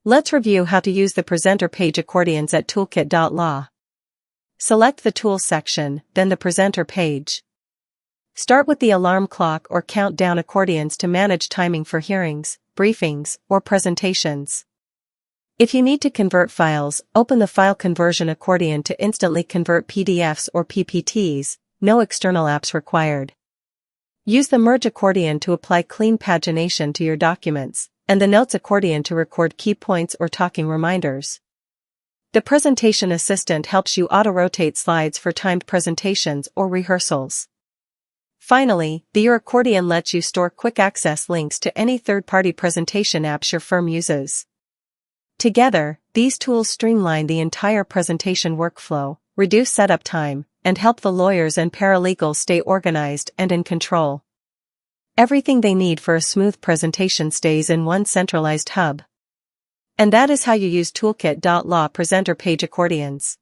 Let's review how to use the presenter page accordions at Toolkit.law. Select the Tools section, then the presenter page. Start with the alarm clock or countdown accordions to manage timing for hearings, briefings, or presentations. If you need to convert files, open the File Conversion accordion to instantly convert PDFs or PPTs, no external apps required. Use the Merge accordion to apply clean pagination to your documents, and the Notes accordion to record key points or talking reminders. The Presentation Assistant helps you auto-rotate slides for timed presentations or rehearsals. Finally, the Your accordion lets you store quick access links to any third-party presentation apps your firm uses. Together, these tools streamline the entire presentation workflow, reduce setup time, and help the lawyers and paralegals stay organized and in control. Everything they need for a smooth presentation stays in one centralized hub. And that is how you use Toolkit.law presenter page accordions.